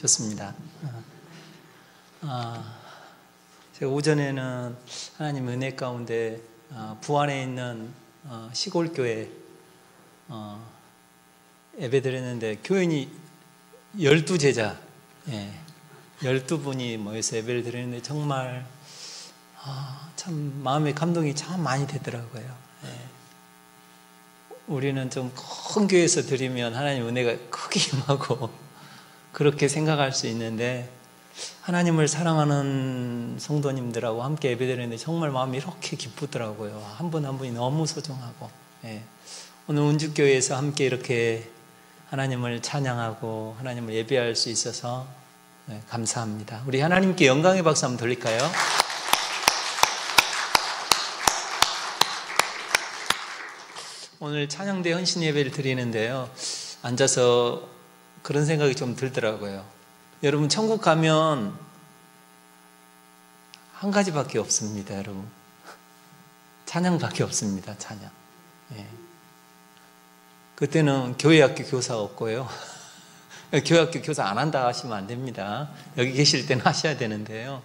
좋습니다. 제가 오전에는 하나님 은혜 가운데 부안에 있는 시골교회 예배 드렸는데 교인이 12제자 12분이 모여서 예배를 드렸는데 정말 참 마음의 감동이 참 많이 되더라고요. 우리는 좀 큰 교회에서 드리면 하나님 은혜가 크게 임하고 그렇게 생각할 수 있는데 하나님을 사랑하는 성도님들하고 함께 예배드리는데 정말 마음이 이렇게 기쁘더라고요. 한 분 한 분이 너무 소중하고 오늘 운주교회에서 함께 이렇게 하나님을 찬양하고 하나님을 예배할 수 있어서 감사합니다. 우리 하나님께 영광의 박수 한번 돌릴까요? 오늘 찬양대 헌신 예배를 드리는데요, 앉아서 그런 생각이 좀 들더라고요. 여러분, 천국 가면 한 가지밖에 없습니다. 여러분, 찬양밖에 없습니다. 찬양. 그때는 교회학교 교사 없고요. 교회학교 교사 안 한다 하시면 안 됩니다. 여기 계실 때는 하셔야 되는데요,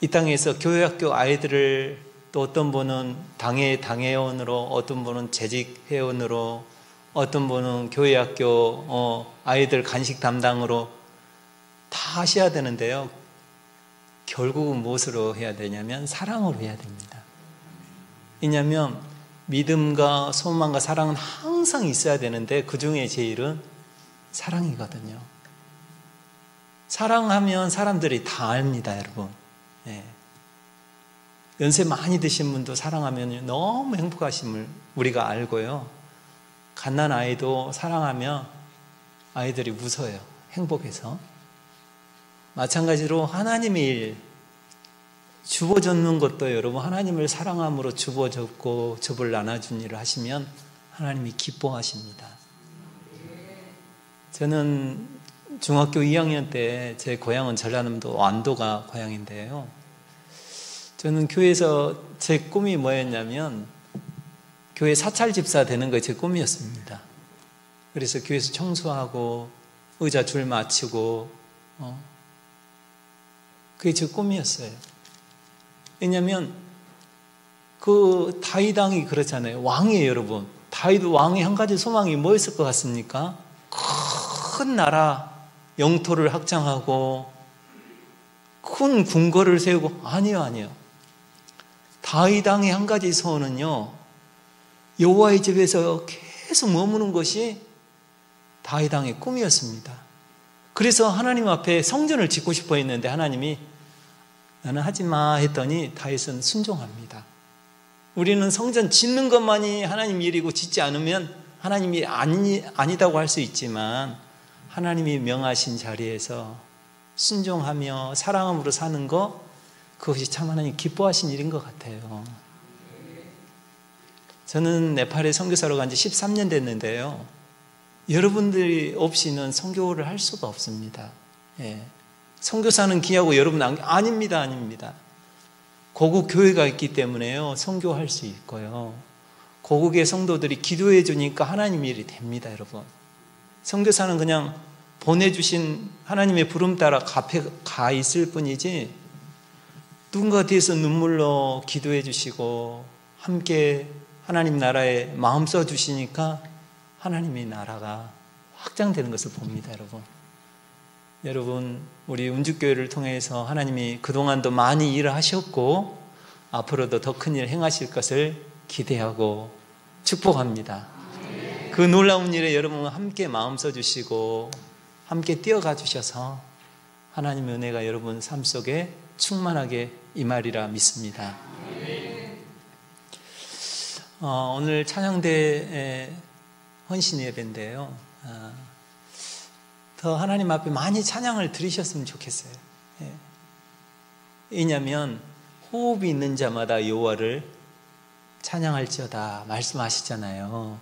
이 땅에서 교회학교 아이들을 또 어떤 분은 당회원으로, 어떤 분은 재직회원으로, 어떤 분은 교회학교 아이들 간식 담당으로 다 하셔야 되는데요, 결국은 무엇으로 해야 되냐면 사랑으로 해야 됩니다. 왜냐하면 믿음과 소망과 사랑은 항상 있어야 되는데 그 중에 제일은 사랑이거든요. 사랑하면 사람들이 다 압니다, 여러분. 연세 많이 드신 분도 사랑하면 너무 행복하심을 우리가 알고요, 갓난 아이도 사랑하면 아이들이 웃어요, 행복해서. 마찬가지로 하나님의 일, 주어젓는 것도 여러분 하나님을 사랑함으로 주어젓고 접을 나눠준 일을 하시면 하나님이 기뻐하십니다. 저는 중학교 2학년 때, 제 고향은 전라남도 완도가 고향인데요, 저는 교회에서 제 꿈이 뭐였냐면 교회 사찰 집사 되는 게 제 꿈이었습니다. 그래서 교회에서 청소하고 의자 줄 맞추고 그게 제 꿈이었어요. 왜냐하면 그 다윗 왕이 그렇잖아요. 왕이에요, 여러분. 다윗 왕의 한 가지 소망이 뭐였을 것 같습니까? 큰 나라 영토를 확장하고 큰 궁궐을 세우고. 아니요. 다윗 왕의 한 가지 소원은요, 여호와의 집에서 계속 머무는 것이 다윗 왕의 꿈이었습니다. 그래서 하나님 앞에 성전을 짓고 싶어 했는데 하나님이 나는 하지 마 했더니 다윗은 순종합니다. 우리는 성전 짓는 것만이 하나님 일이고 짓지 않으면 하나님이 아니다고 할 수 있지만 하나님이 명하신 자리에서 순종하며 사랑함으로 사는 것, 그것이 참 하나님 기뻐하신 일인 것 같아요. 저는 네팔에 선교사로 간 지 13년 됐는데요, 여러분들이 없이는 선교를 할 수가 없습니다. 선교사는 귀하고 여러분 아닙니다. 고국 교회가 있기 때문에요, 선교할 수 있고요, 고국의 성도들이 기도해 주니까 하나님 일이 됩니다. 여러분, 선교사는 그냥 보내주신 하나님의 부름 따라 앞에 가 있을 뿐이지 누군가 뒤에서 눈물로 기도해 주시고 함께 하나님 나라에 마음 써 주시니까 하나님의 나라가 확장되는 것을 봅니다. 여러분, 우리 운주교회를 통해서 하나님이 그동안도 많이 일을 하셨고 앞으로도 더 큰 일 행하실 것을 기대하고 축복합니다. 그 놀라운 일에 여러분 함께 마음 써 주시고 함께 뛰어가 주셔서 하나님의 은혜가 여러분 삶 속에 충만하게 임하리라 믿습니다. 오늘 찬양대 헌신 예배인데요, 더 하나님 앞에 많이 찬양을 드리셨으면 좋겠어요. 왜냐하면 호흡이 있는 자마다 여호와를 찬양할지어다 말씀하시잖아요.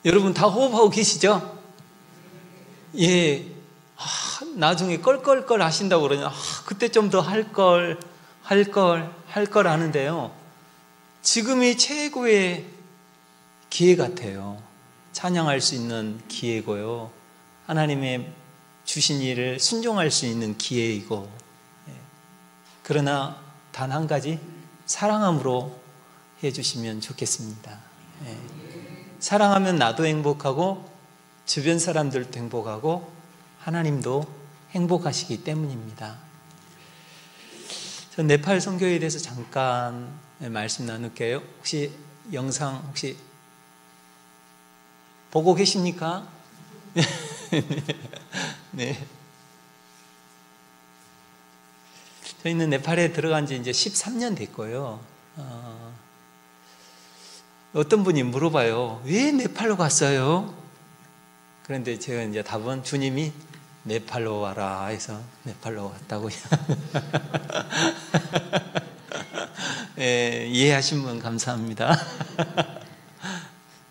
여러분 다 호흡하고 계시죠? 나중에 껄껄껄 하신다고 그러냐, 그때 좀 더 할 걸 하는데요, 지금이 최고의 기회 같아요. 찬양할 수 있는 기회고요, 하나님의 주신 일을 순종할 수 있는 기회이고, 그러나 단 한 가지 사랑함으로 해주시면 좋겠습니다. 사랑하면 나도 행복하고 주변 사람들도 행복하고 하나님도 행복하시기 때문입니다. 전 네팔 선교에 대해서 잠깐 말씀 나눌게요. 혹시 영상 혹시 보고 계십니까? 네. 저희는 네팔에 들어간 지 이제 13년 됐고요. 어떤 분이 물어봐요. 왜 네팔로 갔어요? 그런데 제가 이제 답은 주님이 네팔로 와라 해서 네팔로 왔다고요. 예, 이해하신 분 감사합니다.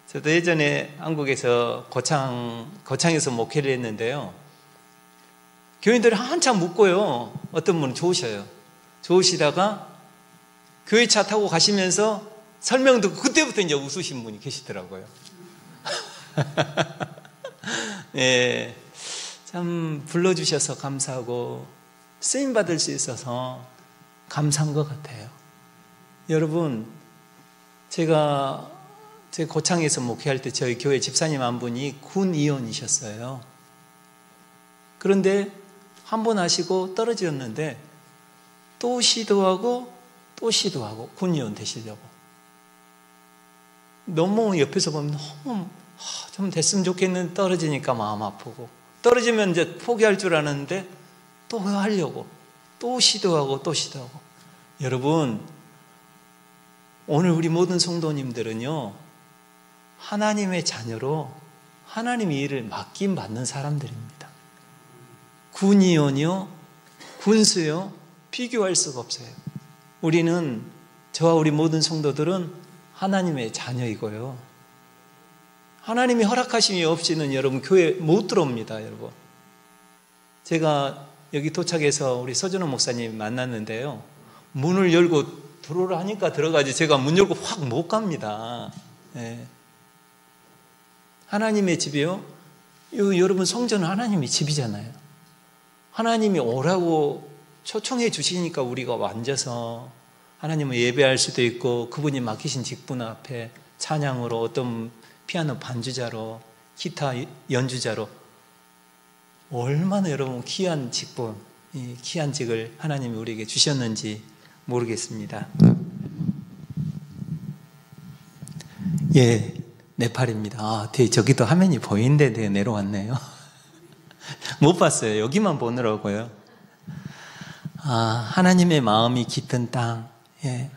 저도 예전에 한국에서 고창에서 목회를 했는데요. 교인들이 한참 묻고요. 어떤 분은 좋으셔요. 좋으시다가 교회 차 타고 가시면서 설명 듣고 그때부터 이제 웃으신 분이 계시더라고요. 예, 참 불러주셔서 감사하고 쓰임받을 수 있어서 감사한 것 같아요. 여러분, 제가 제 고창에서 목회할 때 저희 교회 집사님 한 분이 군 의원이셨어요. 그런데 한 번 하시고 떨어졌는데 또 시도하고 또 시도하고 군 의원 되시려고. 너무 옆에서 보면 너무 좀 됐으면 좋겠는데 떨어지니까 마음 아프고, 떨어지면 이제 포기할 줄 아는데 또 하려고 또 시도하고 또 시도하고. 여러분, 오늘 우리 모든 성도님들은요, 하나님의 자녀로 하나님의 일을 맡김 받는 사람들입니다. 군의원이요, 군수요, 비교할 수가 없어요. 우리는, 저와 우리 모든 성도들은 하나님의 자녀이고요. 하나님이 허락하심이 없이는 여러분 교회 못 들어옵니다, 여러분. 제가 여기 도착해서 우리 서준호 목사님 만났는데요. 문을 열고 들어오라 하니까 들어가지 제가 문 열고 확 못 갑니다. 네. 하나님의 집이요. 여러분 성전은 하나님의 집이잖아요. 하나님이 오라고 초청해 주시니까 우리가 앉아서 하나님을 예배할 수도 있고, 그분이 맡기신 직분 앞에 찬양으로, 어떤 피아노 반주자로, 기타 연주자로, 얼마나 여러분 귀한 직분, 이 귀한 직을 하나님이 우리에게 주셨는지 모르겠습니다. 예, 네팔입니다. 아, 저기도 화면이 보이는데 내려왔네요. 못 봤어요. 여기만 보느라고요. 아, 하나님의 마음이 깃든 땅. 예.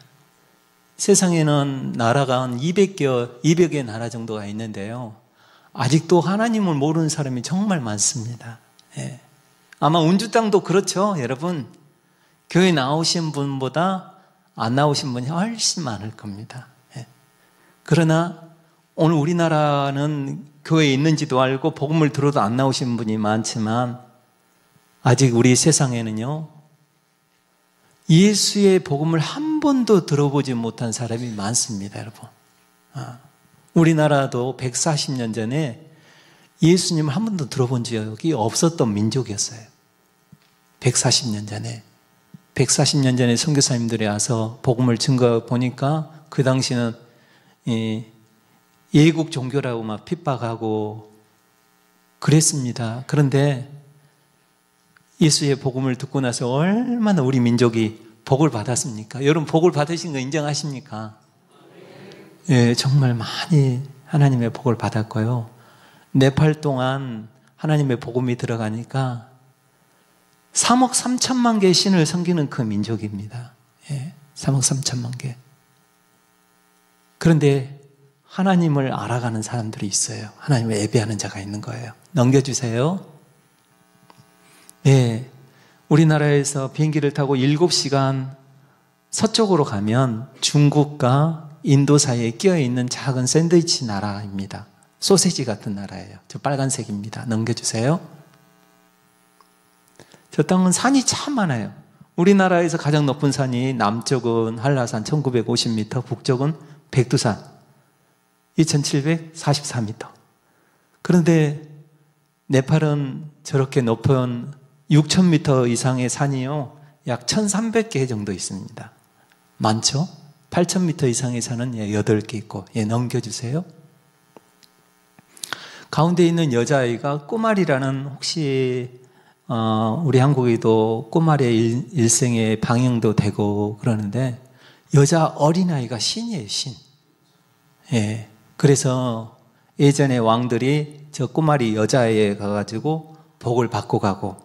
세상에는 나라가 한 200개 나라 정도가 있는데요. 아직도 하나님을 모르는 사람이 정말 많습니다. 예. 아마 운주 땅도 그렇죠, 여러분. 교회 나오신 분보다 안 나오신 분이 훨씬 많을 겁니다. 예. 그러나 오늘 우리나라는 교회에 있는지도 알고 복음을 들어도 안 나오신 분이 많지만, 아직 우리 세상에는요, 예수의 복음을 한 번도 들어보지 못한 사람이 많습니다, 여러분. 우리나라도 140년 전에 예수님을 한 번도 들어본 적이 없었던 민족이었어요. 140년 전에. 140년 전에 선교사님들이 와서 복음을 증거해 보니까 그 당시는 예국 종교라고 막 핍박하고 그랬습니다. 그런데 예수의 복음을 듣고 나서 얼마나 우리 민족이 복을 받았습니까? 여러분 복을 받으신 거 인정하십니까? 예, 정말 많이 하나님의 복을 받았고요. 네팔 동안 하나님의 복음이 들어가니까 3억 3천만 개의 신을 섬기는 그 민족입니다. 예, 3억 3천만 개. 그런데 하나님을 알아가는 사람들이 있어요. 하나님을 예배하는 자가 있는 거예요. 넘겨주세요. 예, 우리나라에서 비행기를 타고 7시간 서쪽으로 가면 중국과 인도 사이에 끼어있는 작은 샌드위치 나라입니다. 소세지 같은 나라예요. 저 빨간색입니다. 넘겨주세요. 저 땅은 산이 참 많아요. 우리나라에서 가장 높은 산이 남쪽은 한라산 1950m, 북쪽은 백두산 2744m. 그런데 네팔은 저렇게 높은 6,000m 이상의 산이요, 약 1,300개 정도 있습니다. 많죠? 8,000m 이상의 산은 8개 있고. 넘겨주세요. 가운데 있는 여자아이가 꼬마리라는, 혹시 우리 한국에도 꼬마리의 일생의 방영도 되고 그러는데, 여자 어린아이가 신이에요, 신. 예. 그래서 예전에 왕들이 저 꼬마리 여자아이에 가가지고 복을 받고 가고,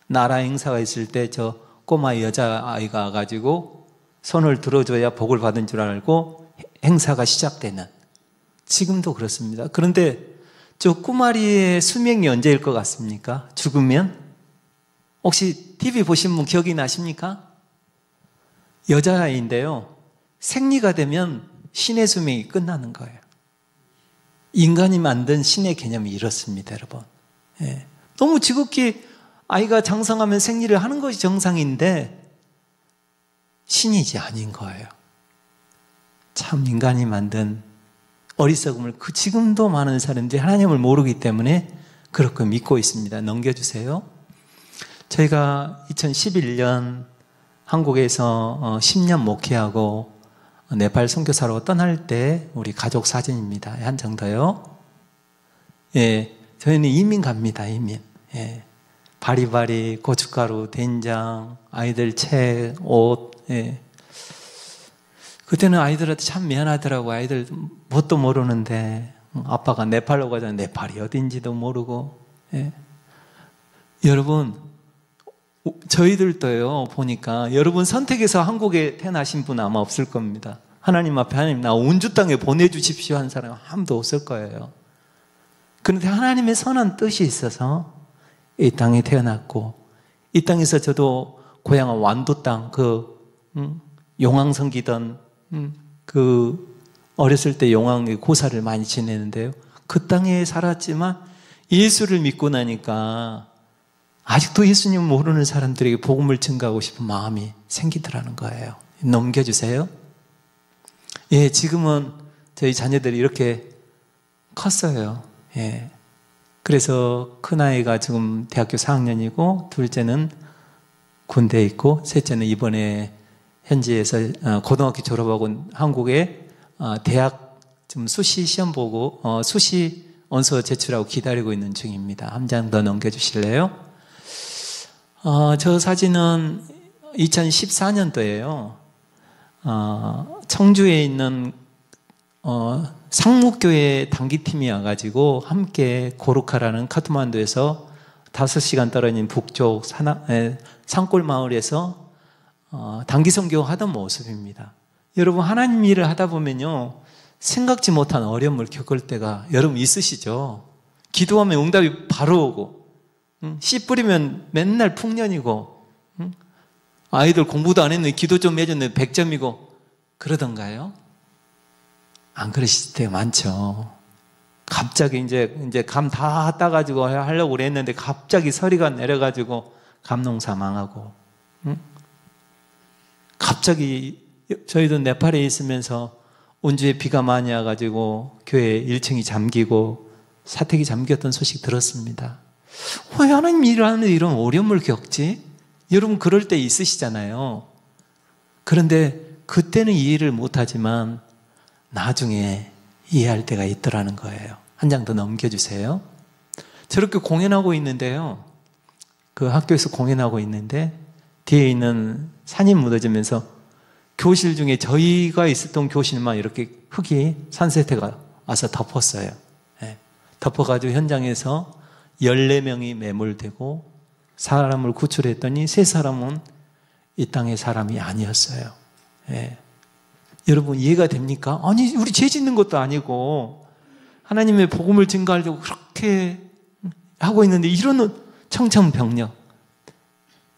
나라 행사가 있을 때 저 꼬마 여자아이가 가가지고 손을 들어줘야 복을 받은 줄 알고 행사가 시작되는, 지금도 그렇습니다. 그런데 저 꼬마리의 수명이 언제일 것 같습니까? 죽으면? 혹시 TV 보신 분 기억이 나십니까? 여자아이인데요, 생리가 되면 신의 수명이 끝나는 거예요. 인간이 만든 신의 개념이 이렇습니다, 여러분. 예. 너무 지극히 아이가 장성하면 생리를 하는 것이 정상인데 신이지 아닌 거예요. 참 인간이 만든 어리석음을 지금도 많은 사람들이 하나님을 모르기 때문에 그렇게 믿고 있습니다. 넘겨주세요. 저희가 2011년 한국에서 10년 목회하고 네팔 선교사로 떠날 때 우리 가족 사진입니다. 한 장 더요. 예, 저희는 이민 갑니다. 이민. 예, 바리바리, 고춧가루, 된장, 아이들 책, 옷. 예. 그때는 아이들한테 참 미안하더라고요. 아이들 뭣도 모르는데 아빠가 네팔로 가자는데 네팔이 어딘지도 모르고. 예. 여러분, 저희들도요, 보니까 여러분 선택해서 한국에 태어나신 분 아마 없을 겁니다. 하나님 앞에 하나님 나 온주 땅에 보내주십시오 한 사람 아무도 없을 거예요. 그런데 하나님의 선한 뜻이 있어서 이 땅에 태어났고, 이 땅에서 저도 고향은 완도 땅, 용왕 섬기던 어렸을 때 용왕의 고사를 많이 지내는데요, 그 땅에 살았지만 예수를 믿고 나니까 아직도 예수님을 모르는 사람들에게 복음을 증거하고 싶은 마음이 생기더라는 거예요. 넘겨주세요. 예, 지금은 저희 자녀들이 이렇게 컸어요. 예. 그래서 큰아이가 지금 대학교 4학년이고, 둘째는 군대에 있고, 셋째는 이번에 현지에서 고등학교 졸업하고 한국에 대학 지금 수시 시험 보고 수시 원서 제출하고 기다리고 있는 중입니다. 한 장 더 넘겨주실래요? 저 사진은 2014년도예요. 청주에 있는 상무교회 단기팀이 와가지고 함께 고루카라는 카트만두에서 5시간 떨어진 북쪽 산골 마을에서 단기 선교 하던 모습입니다. 여러분, 하나님 일을 하다 보면요, 생각지 못한 어려움을 겪을 때가 여러분 있으시죠? 기도하면 응답이 바로 오고, 씨 뿌리면 맨날 풍년이고, 아이들 공부도 안 했는데 기도 좀 해줬는데 100점이고 그러던가요? 안 그러실 때가 많죠. 갑자기 이제 감 다 따가지고 하려고 그랬는데 갑자기 서리가 내려가지고 감농사 망하고, 갑자기 저희도 네팔에 있으면서 온주에 비가 많이 와가지고 교회 1층이 잠기고 사택이 잠겼던 소식 들었습니다. 왜 하나님 일을 하는데 이런 어려움을 겪지? 여러분 그럴 때 있으시잖아요. 그런데 그때는 이해를 못하지만 나중에 이해할 때가 있더라는 거예요. 한 장 더 넘겨주세요. 저렇게 공연하고 있는데요, 그 학교에서 공연하고 있는데 뒤에 있는 산이 묻어지면서 교실 중에 저희가 있었던 교실만 이렇게 흙이 산세태가 와서 덮었어요. 네. 덮어가지고 현장에서 14명이 매몰되고 사람을 구출했더니 3사람은 이 땅의 사람이 아니었어요. 네. 여러분 이해가 됩니까? 아니 우리 죄 짓는 것도 아니고 하나님의 복음을 증거하려고 그렇게 하고 있는데 이런 청천벽력,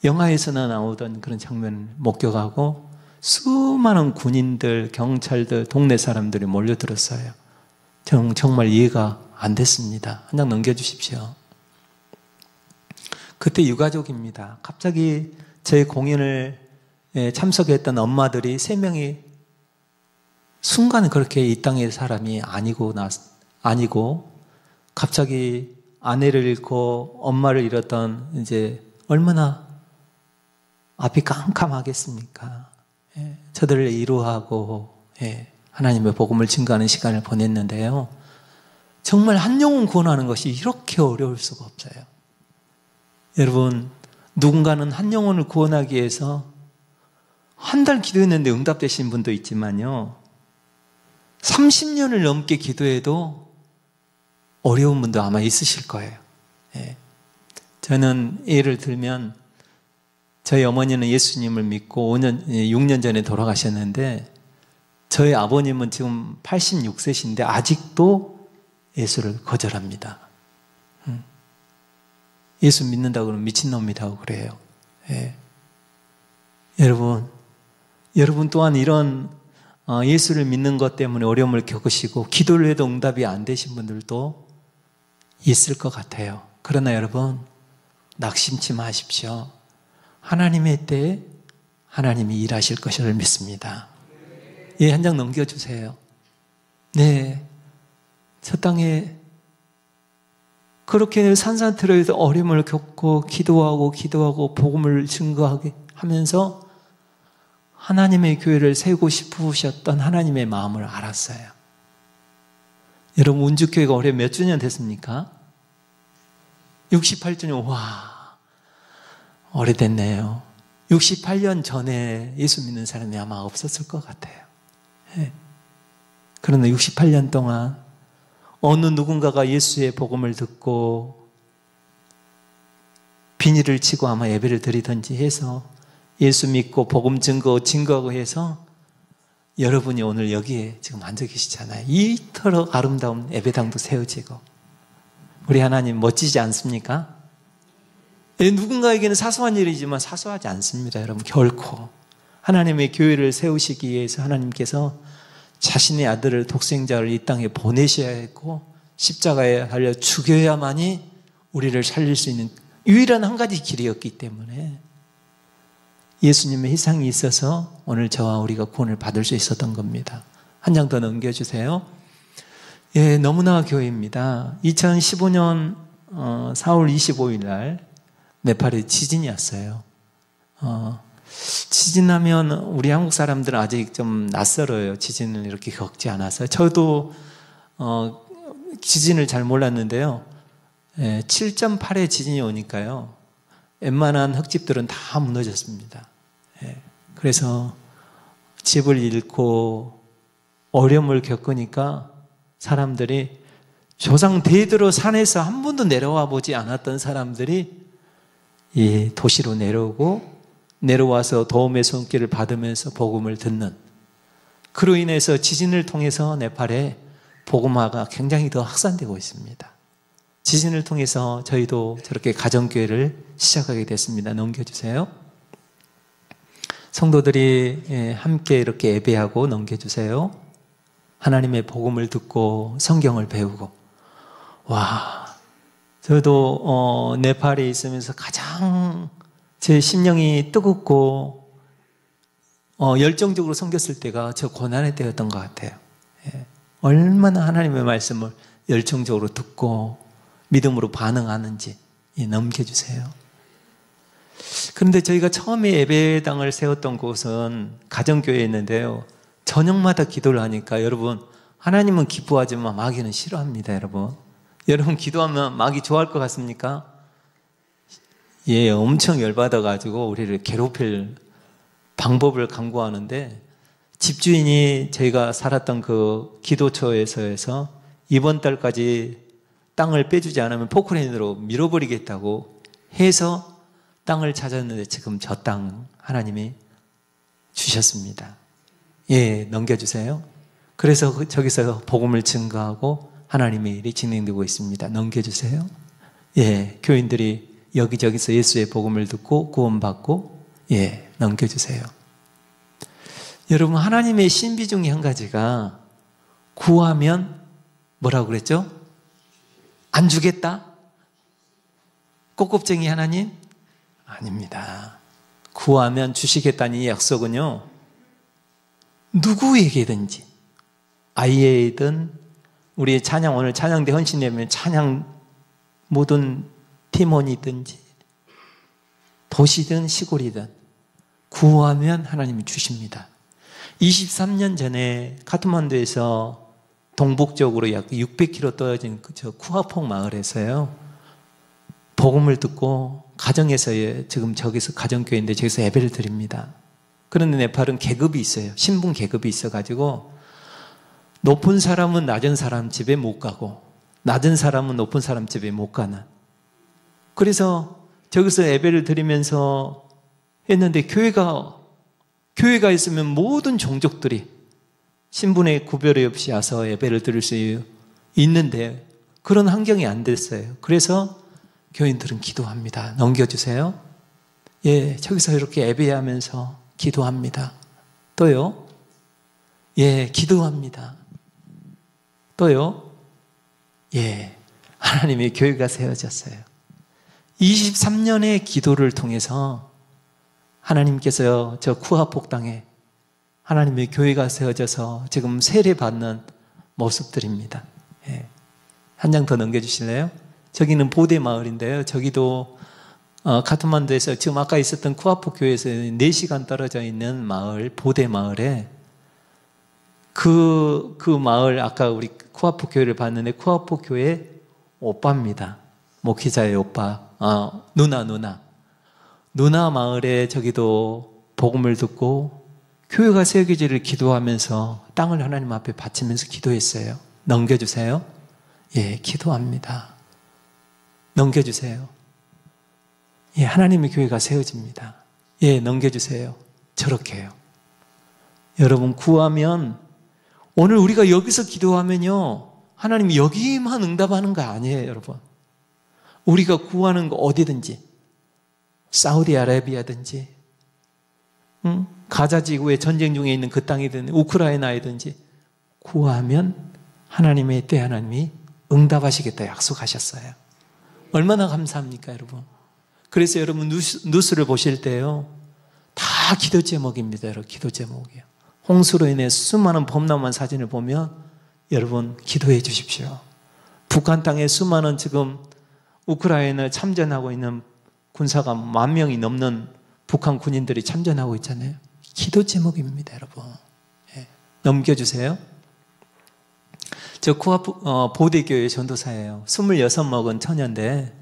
영화에서나 나오던 그런 장면을 목격하고 수많은 군인들, 경찰들, 동네 사람들이 몰려들었어요. 정말 이해가 안 됐습니다. 한 장 넘겨주십시오. 그때 유가족입니다. 갑자기 저희 공연을 참석했던 엄마들이 3명이 순간 그렇게 이 땅의 사람이 아니고 갑자기 아내를 잃고 엄마를 잃었던 이제 얼마나 앞이 깜깜하겠습니까? 예, 저들을 위로하고 하나님의 복음을 증거하는 시간을 보냈는데요. 정말 한 영혼 구원하는 것이 이렇게 어려울 수가 없어요. 여러분, 누군가는 한 영혼을 구원하기 위해서 한 달 기도했는데 응답되신 분도 있지만요, 30년을 넘게 기도해도 어려운 분도 아마 있으실 거예요. 저는 예를 들면 저희 어머니는 예수님을 믿고 6년 전에 돌아가셨는데, 저희 아버님은 지금 86세신데 아직도 예수를 거절합니다. 예수 믿는다고 그러면 미친놈이라고 그래요. 여러분 또한 이런 예수를 믿는 것 때문에 어려움을 겪으시고 기도를 해도 응답이 안 되신 분들도 있을 것 같아요. 그러나 여러분, 낙심치 마십시오. 하나님의 때에 하나님이 일하실 것을 믿습니다. 예, 한 장 넘겨주세요. 네, 저 땅에 그렇게 산산트로에서 어려움을 겪고 기도하고 복음을 증거하게 하면서 하나님의 교회를 세우고 싶으셨던 하나님의 마음을 알았어요. 여러분, 운주교회가 올해 몇 주년 됐습니까? 68주년. 와, 오래됐네요. 68년 전에 예수 믿는 사람이 아마 없었을 것 같아요. 그러나 68년 동안 어느 누군가가 예수의 복음을 듣고 비닐을 치고 아마 예배를 드리든지 해서 예수 믿고 복음 증거하고 해서 여러분이 오늘 여기에 지금 앉아 계시잖아요. 이토록 아름다운 예배당도 세워지고. 우리 하나님 멋지지 않습니까? 누군가에게는 사소한 일이지만 사소하지 않습니다. 여러분, 결코. 하나님의 교회를 세우시기 위해서 하나님께서 자신의 아들을, 독생자를 이 땅에 보내셔야 했고 십자가에 달려 죽여야만이 우리를 살릴 수 있는 유일한 한 가지 길이었기 때문에 예수님의 희생이 있어서 오늘 저와 우리가 구원을 받을 수 있었던 겁니다. 한 장 더 넘겨주세요. 예, 너무나 교회입니다. 2015년 4월 25일 날 네팔에 지진이 왔어요. 지진하면 우리 한국 사람들은 아직 좀 낯설어요. 지진을 이렇게 겪지 않아서. 저도 지진을 잘 몰랐는데요. 7.8의 지진이 오니까요, 웬만한 흙집들은 다 무너졌습니다. 그래서 집을 잃고 어려움을 겪으니까 사람들이 조상 대대로 산에서 한 번도 내려와 보지 않았던 사람들이 이 도시로 내려와서 도움의 손길을 받으면서 복음을 듣는, 그로 인해서 지진을 통해서 네팔에 복음화가 굉장히 더 확산되고 있습니다. 지진을 통해서 저희도 저렇게 가정교회를 시작하게 됐습니다. 넘겨주세요. 성도들이 함께 이렇게 예배하고 넘겨주세요. 하나님의 복음을 듣고 성경을 배우고. 와, 저도 네팔에 있으면서 가장 제 심령이 뜨겁고 열정적으로 섬겼을 때가 저 고난의 때였던 것 같아요. 얼마나 하나님의 말씀을 열정적으로 듣고 믿음으로 반응하는지 넘겨주세요. 그런데 저희가 처음에 예배당을 세웠던 곳은 가정교회였는데요, 저녁마다 기도를 하니까 여러분, 하나님은 기뻐하지만 마귀는 싫어합니다. 여러분 기도하면 마귀 좋아할 것 같습니까? 예, 엄청 열받아가지고 우리를 괴롭힐 방법을 강구하는데, 집주인이 저희가 살았던 그 기도처에서 이번 달까지 땅을 빼주지 않으면 포크레인으로 밀어버리겠다고 해서 땅을 찾았는데 지금 저 땅 하나님이 주셨습니다. 예, 넘겨주세요. 그래서 저기서 복음을 증거하고 하나님의 일이 진행되고 있습니다. 넘겨주세요. 예, 교인들이 여기저기서 예수의 복음을 듣고 구원받고, 예, 넘겨주세요. 여러분, 하나님의 신비 중에 한 가지가 구하면 뭐라고 그랬죠? 안 주겠다? 꼬꼽쟁이 하나님? 아닙니다. 구하면 주시겠다는 이 약속은요, 누구에게든지, 아이에든 우리의 찬양, 오늘 찬양대 헌신되면 찬양 모든 팀원이든지 도시든 시골이든 구하면 하나님이 주십니다. 23년 전에 카트만두에서 동북쪽으로 약 600km 떨어진 저 쿠아퐁 마을에서요, 복음을 듣고 가정에서, 지금 저기서 가정교회인데 저기서 예배를 드립니다. 그런데 네팔은 계급이 있어요. 신분 계급이 있어가지고 높은 사람은 낮은 사람 집에 못 가고 낮은 사람은 높은 사람 집에 못 가는. 그래서 저기서 예배를 드리면서 했는데 교회가 있으면 모든 종족들이 신분의 구별이 없이 와서 예배를 드릴 수 있는데 그런 환경이 안 됐어요. 그래서 교인들은 기도합니다. 넘겨주세요. 예, 저기서 이렇게 예배하면서 기도합니다. 또요. 예, 기도합니다. 또요. 예, 하나님의 교회가 세워졌어요. 23년의 기도를 통해서 하나님께서 저 쿠아폭 땅에 하나님의 교회가 세워져서 지금 세례받는 모습들입니다. 예. 한 장 더 넘겨주실래요? 저기는 보데 마을인데요. 저기도 카트만두에서 지금 아까 있었던 쿠아폭 교회에서 4시간 떨어져 있는 마을, 보데 마을에 그 마을, 아까 우리 쿠아폭 교회를 봤는데 쿠아폭 교회 오빠입니다. 목회자의 오빠. 누나 마을에 저기도 복음을 듣고 교회가 세워지기를 기도하면서 땅을 하나님 앞에 바치면서 기도했어요. 넘겨주세요. 예, 기도합니다. 넘겨주세요. 예, 하나님의 교회가 세워집니다. 예, 넘겨주세요. 저렇게요. 여러분, 구하면, 오늘 우리가 여기서 기도하면요, 하나님이 여기만 응답하는 거 아니에요, 여러분. 우리가 구하는 거 어디든지, 사우디아라비아든지, 가자 지구에 전쟁 중에 있는 그 땅이든 우크라이나이든지 구하면 하나님의 때 하나님이 응답하시겠다 약속하셨어요. 얼마나 감사합니까, 여러분? 그래서 여러분 뉴스를 보실 때요, 다 기도 제목입니다, 여러분. 기도 제목이에요. 홍수로 인해 수많은 범람한 사진을 보면 여러분 기도해 주십시오. 북한 땅에 수많은 지금 우크라이나에 참전하고 있는 군사가 10,000명이 넘는 북한 군인들이 참전하고 있잖아요. 기도 제목입니다, 여러분. 예. 넘겨주세요. 저 보대교회 전도사예요. 26 먹은 처녀인데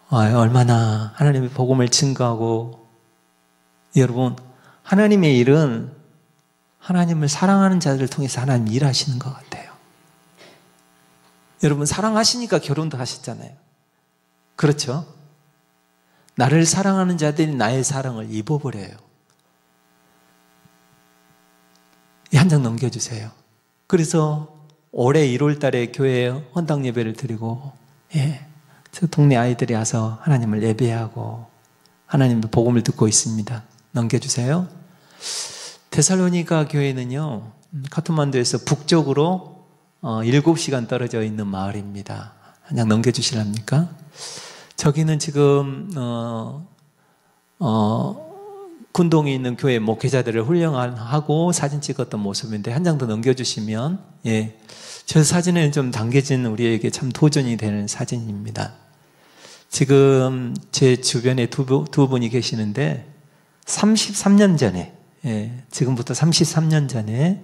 얼마나 하나님의 복음을 증거하고, 여러분, 하나님의 일은 하나님을 사랑하는 자들을 통해서 하나님 일하시는 것 같아요. 여러분, 사랑하시니까 결혼도 하셨잖아요. 그렇죠? 나를 사랑하는 자들이 나의 사랑을 입어버려요. 한 장 넘겨주세요. 그래서 올해 1월 달에 교회에 헌당 예배를 드리고, 예, 저 동네 아이들이 와서 하나님을 예배하고 하나님의 복음을 듣고 있습니다. 넘겨주세요. 데살로니가 교회는요, 카트만두에서 북쪽으로 7시간 떨어져 있는 마을입니다. 한 장 넘겨주실랍니까? 저기는 지금 군동에 있는 교회 목회자들을 훈련하고 사진 찍었던 모습인데, 한 장 더 넘겨주시면, 예, 저 사진은 좀 당겨진 우리에게 참 도전이 되는 사진입니다. 지금 제 주변에 두 분이 계시는데 33년 전에, 예, 지금부터 33년 전에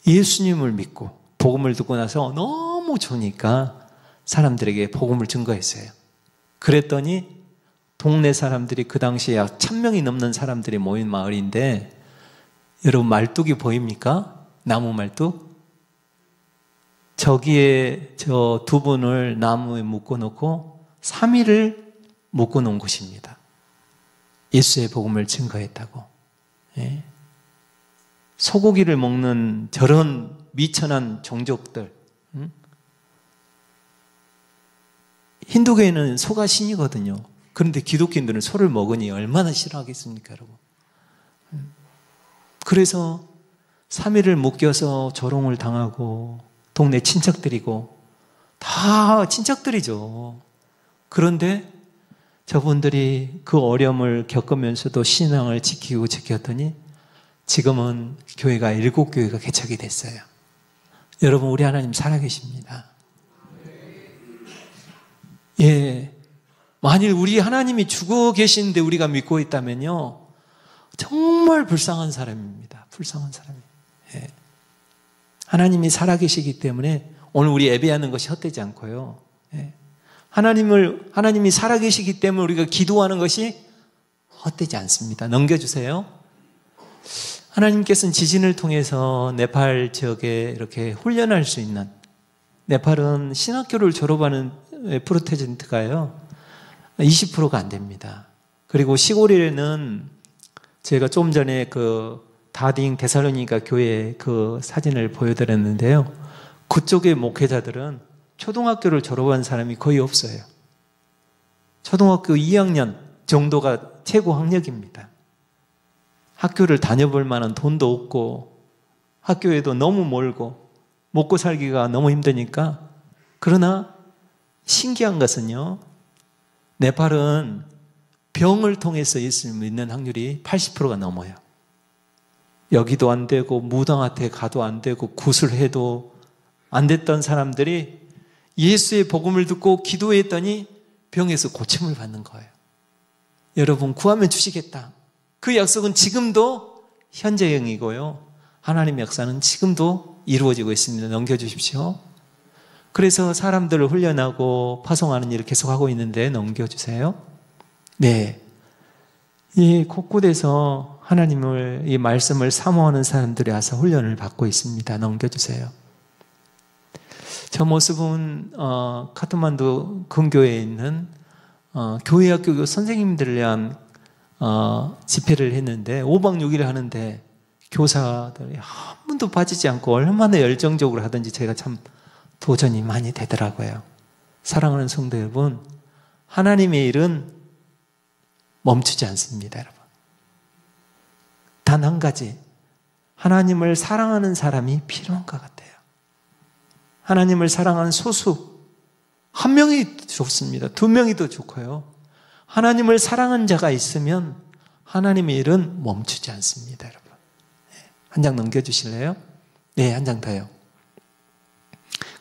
예수님을 믿고 복음을 듣고 나서 너무 좋으니까 사람들에게 복음을 증거했어요. 그랬더니 동네 사람들이, 그 당시에 약 1,000명이 넘는 사람들이 모인 마을인데, 여러분 말뚝이 보입니까? 나무 말뚝? 저기에 저 두 분을 나무에 묶어놓고 3일을 묶어놓은 곳입니다. 예수의 복음을 증거했다고. 예. 소고기를 먹는 저런 미천한 종족들. 힌두교에는 소가 신이거든요. 그런데 기독교인들은 소를 먹으니 얼마나 싫어하겠습니까, 여러분? 그래서 3일을 묶여서 조롱을 당하고 동네 친척들이고 다 친척들이죠. 그런데 저분들이 그 어려움을 겪으면서도 신앙을 지켰더니 지금은 교회가 7교회가 개척이 됐어요. 여러분, 우리 하나님 살아계십니다. 예. 만일 우리 하나님이 죽어 계시는데 우리가 믿고 있다면요. 정말 불쌍한 사람입니다. 불쌍한 사람이에요. 예. 하나님이 살아계시기 때문에 오늘 우리 예배하는 것이 헛되지 않고요. 예. 하나님이 살아계시기 때문에 우리가 기도하는 것이 헛되지 않습니다. 넘겨주세요. 하나님께서는 지진을 통해서 네팔 지역에 이렇게 훈련할 수 있는, 네팔은 신학교를 졸업하는 프로테스탄트가요 20%가 안 됩니다. 그리고 시골에는 제가 좀 전에 그 다딩 데살로니가 교회 그 사진을 보여드렸는데요. 그쪽의 목회자들은 초등학교를 졸업한 사람이 거의 없어요. 초등학교 2학년 정도가 최고 학력입니다. 학교를 다녀볼 만한 돈도 없고 학교에도 너무 멀고 먹고 살기가 너무 힘드니까. 그러나 신기한 것은요, 네팔은 병을 통해서 예수님을 믿는 확률이 80%가 넘어요. 여기도 안 되고 무당한테 가도 안 되고 구슬해도 안 됐던 사람들이 예수의 복음을 듣고 기도했더니 병에서 고침을 받는 거예요. 여러분, 구하면 주시겠다. 그 약속은 지금도 현재형이고요. 하나님의 역사는 지금도 이루어지고 있습니다. 넘겨주십시오. 그래서 사람들을 훈련하고 파송하는 일을 계속하고 있는데 넘겨주세요. 네. 이 곳곳에서 하나님을, 이 말씀을 사모하는 사람들이 와서 훈련을 받고 있습니다. 넘겨주세요. 저 모습은 카트만두 근교에 있는 교회학교 선생님들을 위한 집회를 했는데 5박 6일 하는데 교사들이 한 번도 빠지지 않고 얼마나 열정적으로 하든지 제가 참 도전이 많이 되더라고요. 사랑하는 성도 여러분, 하나님의 일은 멈추지 않습니다. 여러분, 단 한 가지, 하나님을 사랑하는 사람이 필요한 것 같아요. 하나님을 사랑하는 소수, 한 명이 좋습니다. 2명이 더 좋고요. 하나님을 사랑하는 자가 있으면 하나님의 일은 멈추지 않습니다. 여러분, 한 장 넘겨주실래요? 네, 한 장 더요.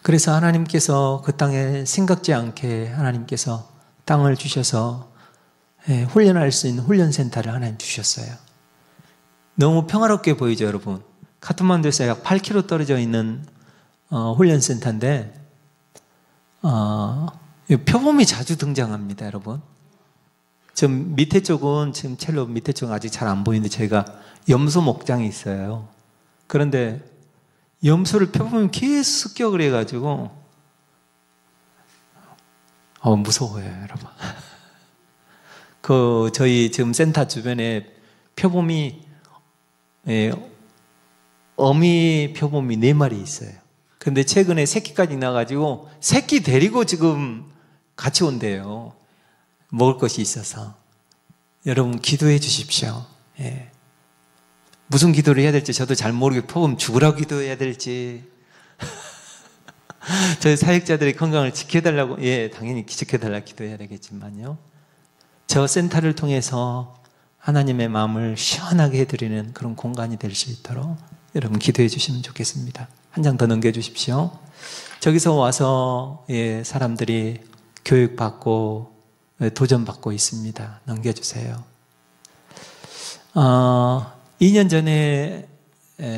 그래서 하나님께서 그 땅에 생각지 않게 하나님께서 땅을 주셔서 훈련할 수 있는 훈련센터를 하나님 주셨어요. 너무 평화롭게 보이죠, 여러분? 카트만두에서 약 8km 떨어져 있는 훈련센터인데 표범이 자주 등장합니다, 여러분. 지금 밑에 쪽은, 지금 첼로 밑에 쪽은 아직 잘 안 보이는데 저희가 염소 목장이 있어요. 그런데 염소를 표범이 계속 습격을 해가지고 무서워요, 여러분. 저희 지금 센터 주변에 표범이, 어미 표범이 4마리 있어요. 근데 최근에 새끼까지 나가지고 새끼 데리고 지금 같이 온대요. 먹을 것이 있어서. 여러분, 기도해 주십시오. 예. 무슨 기도를 해야 될지 저도 잘 모르겠고, 표범 죽으라고 기도해야 될지. 저희 사역자들의 건강을 지켜달라고, 당연히 지켜달라고 기도해야 되겠지만요. 저 센터를 통해서 하나님의 마음을 시원하게 해드리는 그런 공간이 될 수 있도록 여러분 기도해 주시면 좋겠습니다. 한 장 더 넘겨주십시오. 저기서 와서 사람들이 교육받고 도전받고 있습니다. 넘겨주세요. 2년 전에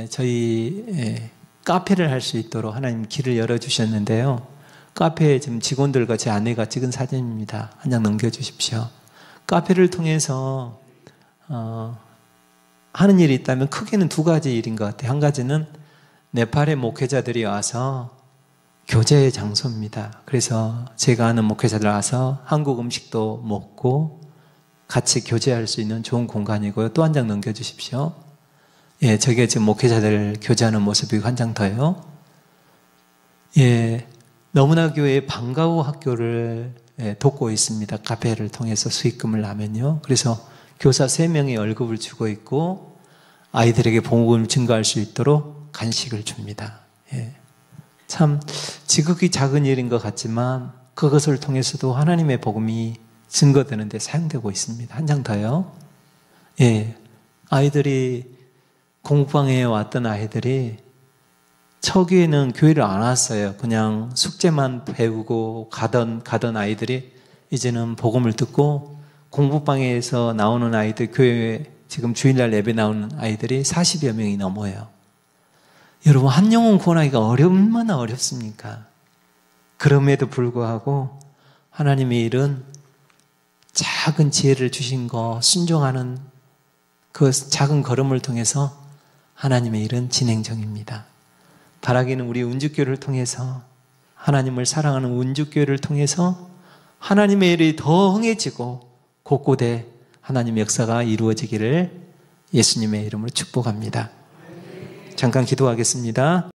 저희 카페를 할 수 있도록 하나님 길을 열어주셨는데요. 카페에 지금 직원들과 제 아내가 찍은 사진입니다. 한 장 넘겨주십시오. 카페를 통해서 하는 일이 있다면 크게는 2가지 일인 것 같아요. 한 가지는 네팔의 목회자들이 와서 교제의 장소입니다. 그래서 제가 아는 목회자들 와서 한국 음식도 먹고 같이 교제할 수 있는 좋은 공간이고요. 또 한 장 넘겨주십시오. 저게 지금 목회자들 교제하는 모습이고, 한 장 더요. 너무나 교회의 방과후 학교를 돕고 있습니다. 카페를 통해서 수익금을 나면요. 그래서 교사 3명이 월급을 주고 있고 아이들에게 복음을 증거할 수 있도록 간식을 줍니다. 참 지극히 작은 일인 것 같지만 그것을 통해서도 하나님의 복음이 증거되는 데 사용되고 있습니다. 한 장 더요. 아이들이 공부방에 왔던 아이들이 초기에는 교회를 안 왔어요. 그냥 숙제만 배우고 가던 아이들이 이제는 복음을 듣고 공부방에서 나오는 아이들, 교회에 지금 주일날 예배 나오는 아이들이 40여 명이 넘어요. 여러분, 한 영혼 구원하기가 얼마나 어렵습니까? 그럼에도 불구하고 하나님의 일은 작은 지혜를 주신 거 순종하는 그 작은 걸음을 통해서 하나님의 일은 진행 중입니다. 바라기는 우리 운주교회를 통해서, 하나님을 사랑하는 운주교회를 통해서 하나님의 일이 더 흥해지고 곳곳에 하나님의 역사가 이루어지기를 예수님의 이름으로 축복합니다. 잠깐 기도하겠습니다.